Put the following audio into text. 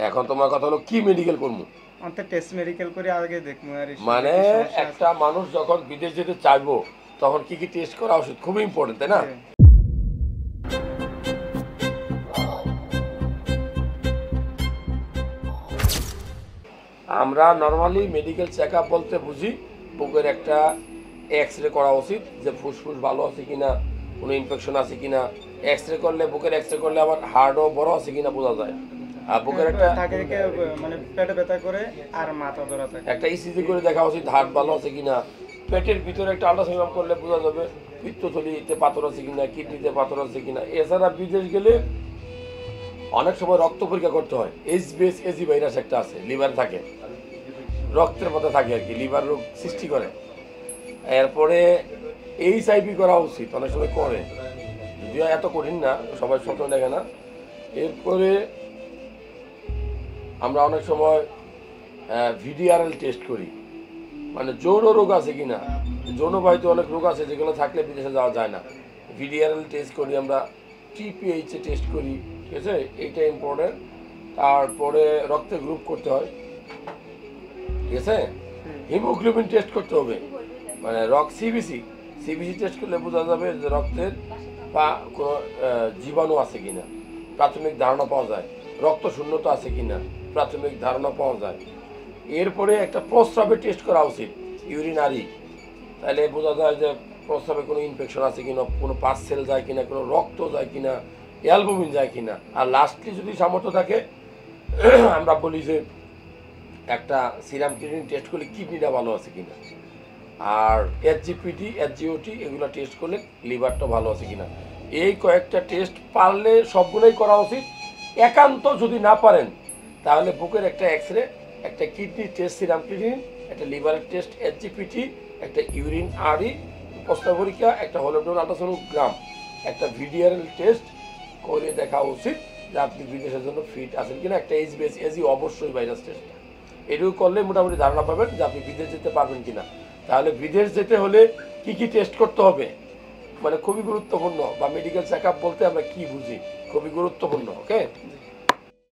এখন তোমার কথা হলো কি মেডিকেল করবো, অন্তে টেস্ট মেডিকেল করে আগে দেখবো আর মানে একটা মানুষ যখন বিদেশ যেতে চাইবো তখন কি কি টেস্ট করা উচিত, খুবই ইম্পর্টেন্ট তাই না? আমরা নর্মালি মেডিকেল চেক আপ বলতে বুঝি বুকের একটা এক্স রে করা উচিত, যে ফুসফুস ভালো আছে কিনা, কোনো ইনফেকশন আছে কিনা। এক্স রে করলে, বুকের এক্স রে করলে আবার হার্টও বড় আছে কিনা বোঝা যায়। আর বুকের একটা মানে পেটে ব্যথা করে আর মাথা ধরা থাকে, একটা ইসিজি করে দেখা উচিত হার্ট ভালো আছে কিনা। পেটের ভিতরে একটা আল্ট্রাসাউন্ড করলে বোঝা যাবে পিত্তথলিতে পাথর আছে কিনা, কিডনিতে পাথর আছে কিনা। এছাড়া বিদেশ গেলে অনেক সময় রক্ত পরীক্ষা করতে হয়। এইচবিএস ভাইরাস একটা আছে, লিভার থাকে, রক্তের মধ্যে থাকে আর কি, লিভার রোগ সৃষ্টি করে। এরপরে এইচআইভি করা উচিত, অনেক সময় করে, যদিও এত কঠিন না, সবাই স্বপ্ন দেখে না। এরপরে আমরা অনেক সময় ভিডিআরএল টেস্ট করি, মানে যৌন রোগ আছে কিনা। যৌনবাহিত অনেক রোগ আছে যেগুলো থাকলে বিদেশে যাওয়া যায় না। ভিডিআরএল টেস্ট করি আমরা, টিপিএইচ টেস্ট করি, ঠিক আছে, এইটা ইম্পর্টেন্ট। তারপরে রক্তের গ্রুপ করতে হয়, ঠিক আছে। হিমোগ্লোবিন টেস্ট করতে হবে, মানে সিবিসি টেস্ট করলে বোঝা যাবে যে রক্তের বা কোনো জীবাণু আছে কিনা, প্রাথমিক ধারণা পাওয়া যায়। রক্ত শূন্যতা আছে কিনা, প্রাথমিক ধারণা পাওয়া যায়। এরপরে একটা প্রস্রাবে টেস্ট করা উচিত, ইউরিনারি, তাহলে বোঝা যায় যে প্রস্রাবে কোনো ইনফেকশন আছে কিনা, কোনো পাস সেল যায় কিনা, কোনো রক্ত যায় কিনা, অ্যালবুমিন যায় কিনা। আর লাস্টলি যদি সামর্থ্য থাকে আমরা বলি যে একটা সিরাম ক্রিয়েটিনিন টেস্ট করলে কিডনিটা ভালো আছে কিনা। আর এসজিওটি এগুলো টেস্ট করলে লিভারটা ভালো আছে কিনা। এই কয়েকটা টেস্ট পারলে সবগুলোই করা উচিত। একান্ত যদি না পারেন তাহলে বুকের একটা এক্স রে, একটা কিডনি টেস্ট সিরাম ক্রিয়েটিনিন, একটা লিভারের টেস্ট এসজিপিটি, একটা ইউরিন আরই প্রস্তাব পরীক্ষা, একটা হোলোগ্রাম আল্ট্রাসোনোগ্রাম, একটা ভিডিআরএল টেস্ট করে দেখা উচিত যে আপনি বিদেশের জন্য ফিট আছেন কিনা। একটা এইচবিএসি অবশ্যই ভাইরাস টেস্ট, এটুকু করলে মোটামুটি ধারণা পাবেন যে আপনি বিদেশ যেতে পারবেন কিনা। তাহলে বিদেশ যেতে হলে কি কি টেস্ট করতে হবে, মানে খুবই গুরুত্বপূর্ণ। বা মেডিকেল চেক আপ বলতে আমরা কি বুঝি, খুবই গুরুত্বপূর্ণ। ওকে।